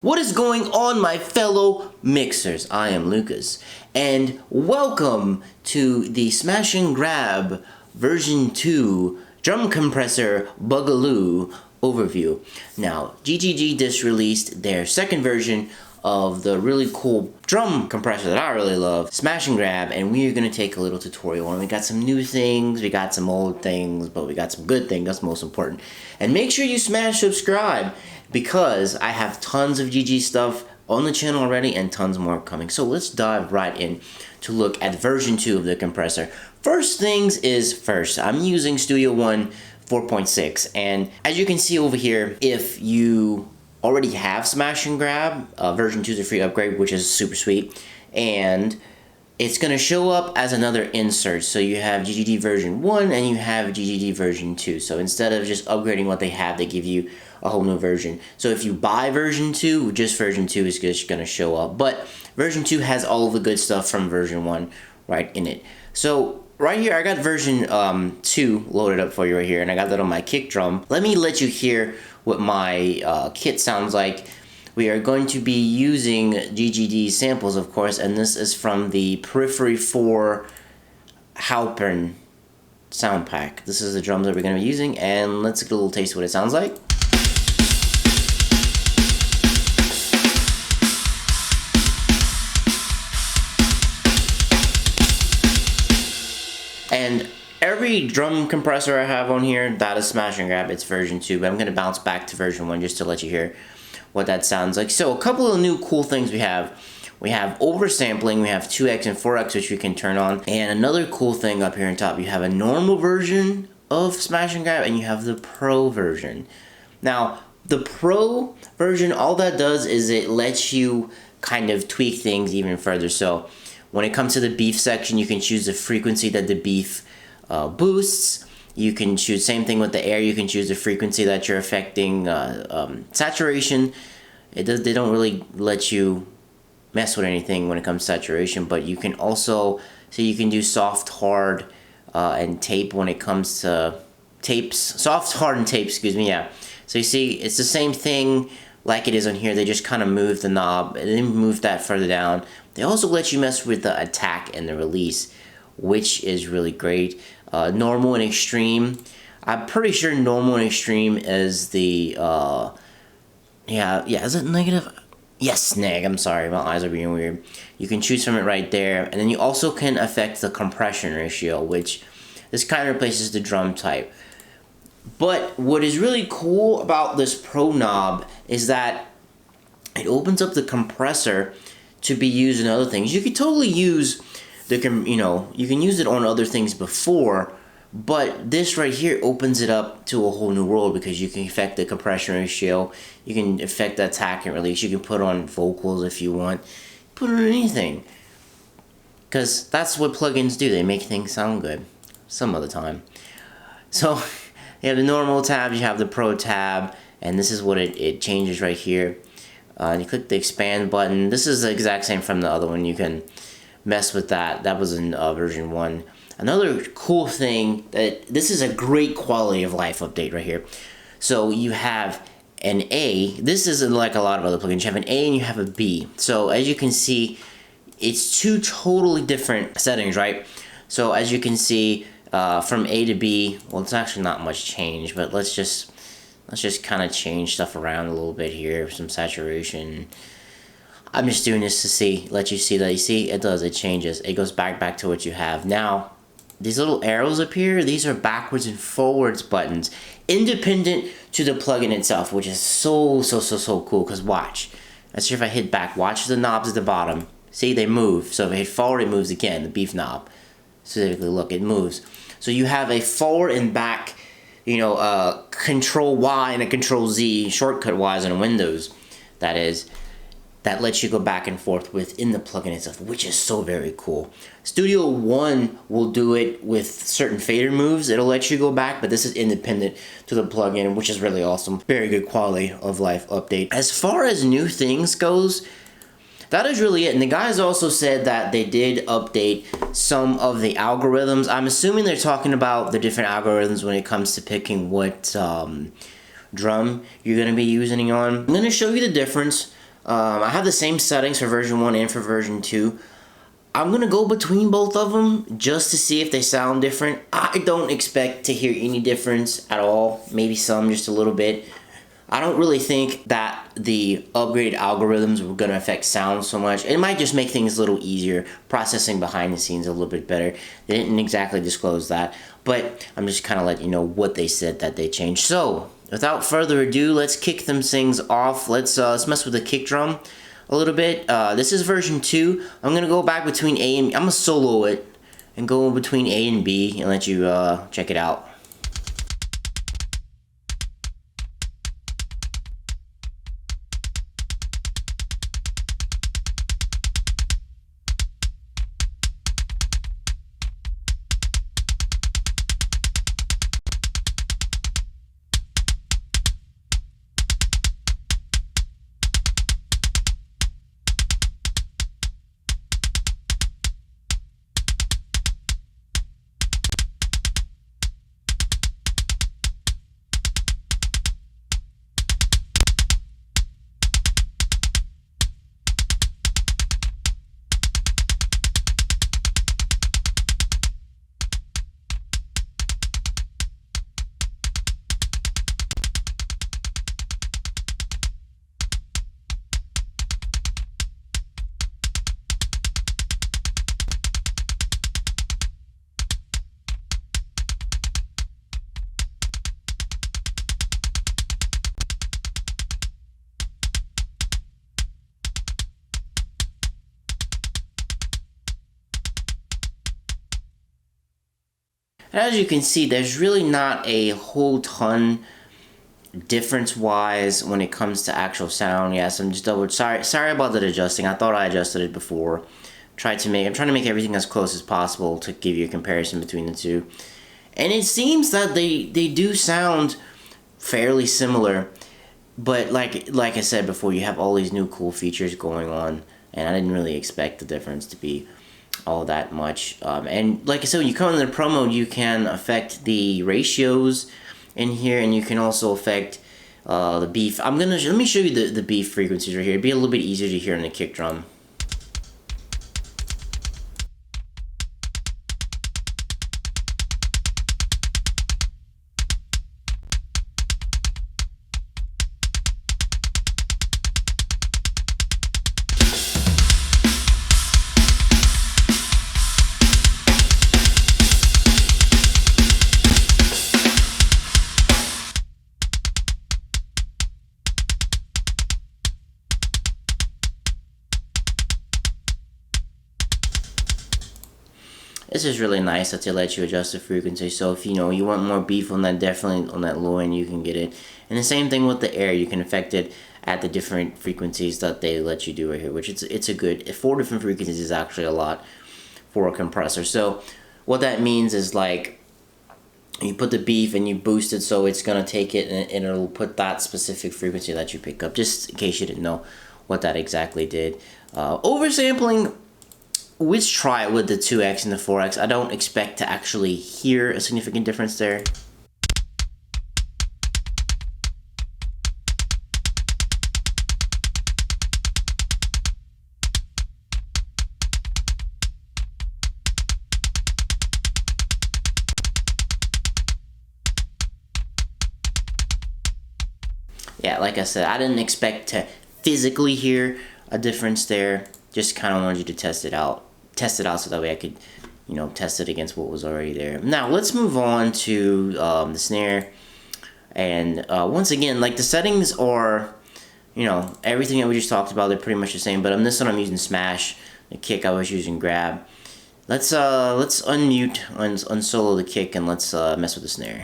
What is going on, my fellow mixers? I am Lucas, and welcome to the Smash and Grab version 2 drum compressor Bugaloo overview. Now, GGG just released their second version of the really cool drum compressor that I really love, Smash and Grab, and we are going to take a little tutorial on. We got some new things, we got some old things, but we got some good things. That's most important. And make sure you smash subscribe, because I have tons of GG stuff on the channel already and tons more coming. So let's dive right in to look at version 2 of the compressor. First things is first, I'm using Studio One 4.6, and as you can see over here, if you already have Smash and Grab, version 2 is a free upgrade, which is super sweet, and it's going to show up as another insert. So you have GGD version 1 and you have GGD version 2. So instead of just upgrading what they have, they give you a whole new version. So if you buy version 2, just version 2 is just going to show up. But version 2 has all of the good stuff from version 1 right in it. So right here, I got version 2 loaded up for you right here, and I got that on my kick drum. Let me let you hear what my kit sounds like. We are going to be using GGD samples, of course, and this is from the Periphery 4 Halpern sound pack. This is the drums that we're going to be using, and let's get a little taste of what it sounds like. And every drum compressor I have on here, that is Smash and Grab, it's version 2, but I'm going to bounce back to version 1 just to let you hear what that sounds like. So a couple of new cool things we have. We have oversampling, we have 2x and 4x, which we can turn on. And another cool thing up here on top, you have a normal version of Smash and Grab and you have the Pro version. Now, the Pro version, all that does is it lets you kind of tweak things even further. So when it comes to the beef section, you can choose the frequency that the beef boosts. You can choose, same thing with the air, you can choose the frequency that you're affecting saturation. They don't really let you mess with anything when it comes to saturation, but you can also, so you can do soft, hard, and tape when it comes to tapes. Soft, hard, and tape, excuse me, yeah. So you see, it's the same thing like it is on here. They just kind of move the knob, and then move that further down. They also let you mess with the attack and the release, which is really great. Normal and extreme. I'm pretty sure normal and extreme is the, yeah, is it negative? Yes, neg, I'm sorry, my eyes are being weird. You can choose from it right there, and then you also can affect the compression ratio, which this kind of replaces the drum type. But what is really cool about this Pro knob is that it opens up the compressor to be used in other things. You could totally use you can use it on other things before, but this right here opens it up to a whole new world, because you can affect the compression ratio, you can affect the attack and release, you can put on vocals if you want, put on anything, because that's what plugins do. They make things sound good some of the time. So you have the normal tab, you have the Pro tab, and this is what it changes right here. You click the expand button. This is the exact same from the other one. You can mess with that. That was in version 1. Another cool thing, that this is a great quality of life update right here. So you have an A. This isn't like a lot of other plugins. You have an A and you have a B. So as you can see, it's two totally different settings, right? So as you can see, from A to B, well, it's actually not much change, but let's just kind of change stuff around a little bit here. Some saturation. I'm just doing this to let you see that. You see, it does, it changes. It goes back to what you have. Now, these little arrows up here, these are backwards and forwards buttons, independent to the plugin itself, which is so cool, because watch. Let's see if I hit back. Watch the knobs at the bottom. See, they move. So if I hit forward, it moves again, the beef knob. Specifically, look, it moves. So you have a forward and back, Control Y and a Control Z, shortcut wise on Windows, that is, that lets you go back and forth within the plugin itself, which is so very cool. Studio One will do it with certain fader moves. It'll let you go back, but this is independent to the plugin, which is really awesome. Very good quality of life update. As far as new things goes, that is really it. And the guys also said that they did update some of the algorithms. I'm assuming they're talking about the different algorithms when it comes to picking what drum you're going to be using on. I'm going to show you the difference I have the same settings for version 1 and for version 2. I'm going to go between both of them just to see if they sound different. I don't expect to hear any difference at all. Maybe some, just a little bit. I don't really think that the upgraded algorithms were going to affect sound so much. It might just make things a little easier, processing behind the scenes a little bit better. They didn't exactly disclose that, but I'm just kind of letting you know what they said that they changed. So, without further ado, let's kick them things off. Let's mess with the kick drum a little bit. This is version 2. I'm going to go back between A and B. I'm going to solo it and go between A and B and let you check it out. As you can see, there's really not a whole ton difference-wise when it comes to actual sound. Yes, I'm just sorry about that adjusting. I thought I adjusted it before. I'm trying to make everything as close as possible to give you a comparison between the two. And it seems that they do sound fairly similar, but like I said before, you have all these new cool features going on, and I didn't really expect the difference to be all that much. And like I said, when you come into the Pro mode, you can affect the ratios in here, and you can also affect the beef. Let me show you the beef frequencies right here. It'd be a little bit easier to hear in the kick drum. This is really nice that they let you adjust the frequency. So if you want more beef on that, definitely on that low end, you can get it. And the same thing with the air, you can affect it at the different frequencies that they let you do right here, which it's a good 4 different frequencies is actually a lot for a compressor. So what that means is, like, you put the beef and you boost it, so it's gonna take it and it'll put that specific frequency that you pick up, just in case you didn't know what that exactly did. Oversampling, let's try it with the 2X and the 4X. I don't expect to actually hear a significant difference there. Yeah, like I said, I didn't expect to physically hear a difference there. Just kind of wanted you to test it out so that way I could, test it against what was already there. Now, let's move on to the snare. And once again, like, the settings are, everything that we just talked about, they're pretty much the same. But on this one, I'm using smash. The kick, I was using grab. Let's unmute, unsolo the kick, and let's mess with the snare.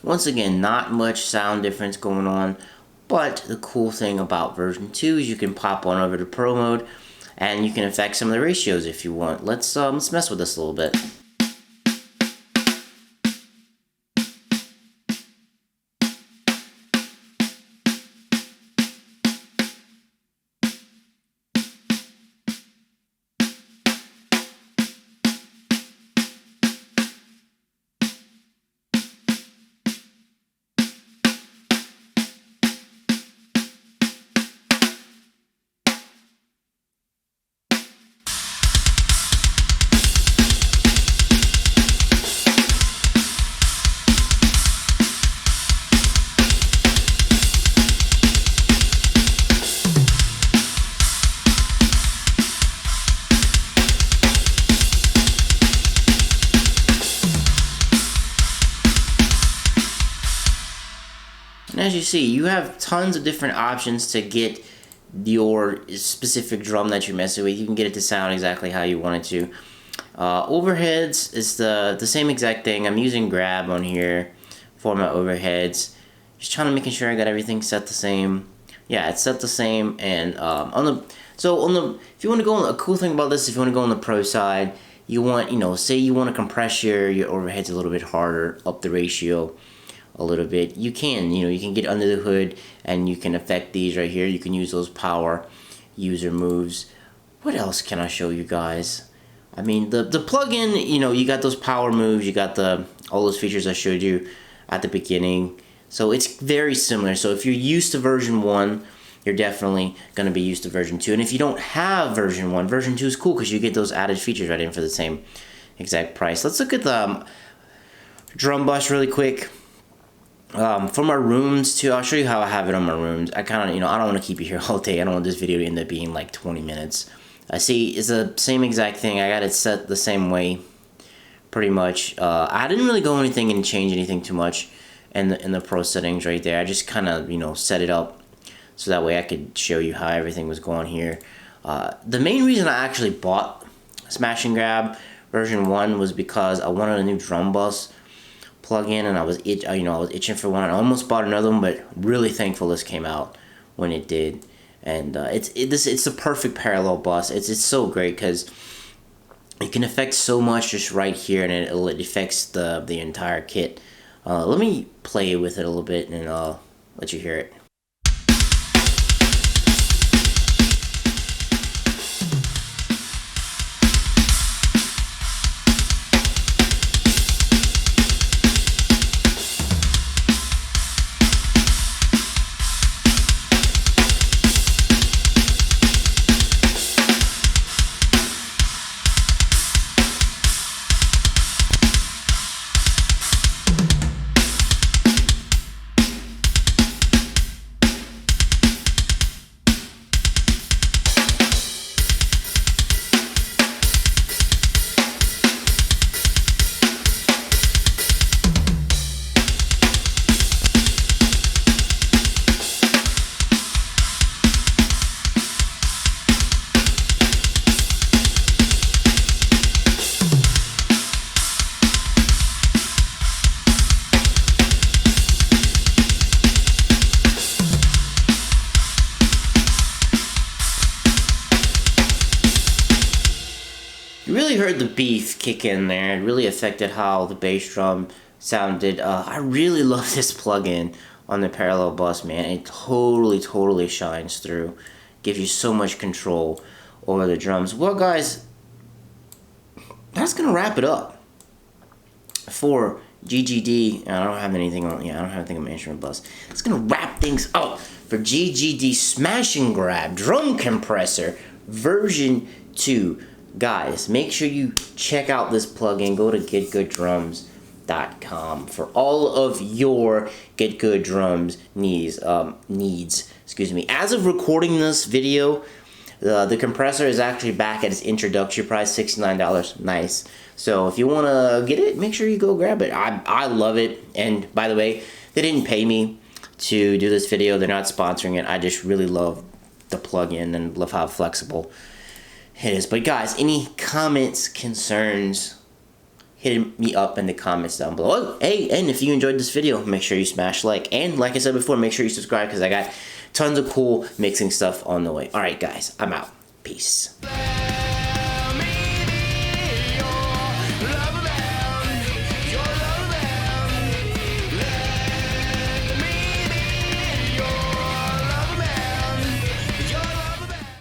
Once again, not much sound difference going on, but the cool thing about version 2 is you can pop on over to Pro mode and you can affect some of the ratios if you want. Let's mess with this a little bit. And as you see, you have tons of different options to get your specific drum that you're messing with. You can get it to sound exactly how you want it to. Overheads is the same exact thing. I'm using grab on here for my overheads. Just trying to making sure I got everything set the same. Yeah, it's set the same. And if you want to go on, a cool thing about this, if you want to go on the pro side, you want, say you want to compress your overheads a little bit harder, up the ratio a little bit, you can, you can get under the hood and you can affect these right here. You can use those power user moves. What else can I show you guys? I mean, the plugin, you got those power moves, you got all those features I showed you at the beginning. So it's very similar. So if you're used to version 1, you're definitely going to be used to version 2. And if you don't have version 1, version 2 is cool because you get those added features right in for the same exact price. Let's look at the drum bus really quick. For my rooms too, I'll show you how I have it on my rooms. I kind of, I don't want to keep you here all day. I don't want this video to end up being like 20 minutes. I see it's the same exact thing. I got it set the same way, pretty much. I didn't really go anything and change anything too much in the pro settings right there. I just kind of, set it up so that way I could show you how everything was going here. The main reason I actually bought Smash and Grab version 1 was because I wanted a new drum bus plug-in, and I was itching for one. I almost bought another one, but really thankful this came out when it did. And it's the perfect parallel bus. It's so great because you can affect so much just right here, and it affects the entire kit. Let me play with it a little bit, and I'll let you hear it. You really heard the beef kick in there. It really affected how the bass drum sounded. I really love this plugin on the parallel bus, man. It totally shines through. Gives you so much control over the drums. Well, guys, that's gonna wrap it up for GGD. I don't have anything on. Yeah, I don't have anything on my instrument bus. It's gonna wrap things up for GGD Smash and Grab Drum Compressor version 2. Guys, make sure you check out this plugin. Go to getgooddrums.com for all of your Get Good Drums needs. Excuse me. As of recording this video, the compressor is actually back at its introductory price, $69. Nice. So if you want to get it, make sure you go grab it. I love it. And by the way, they didn't pay me to do this video. They're not sponsoring it. I just really love the plugin and love how flexible it is. But guys, any comments, concerns, hit me up in the comments down below. Oh, hey, and if you enjoyed this video, make sure you smash like. And like I said before, make sure you subscribe because I got tons of cool mixing stuff on the way. Alright guys, I'm out. Peace.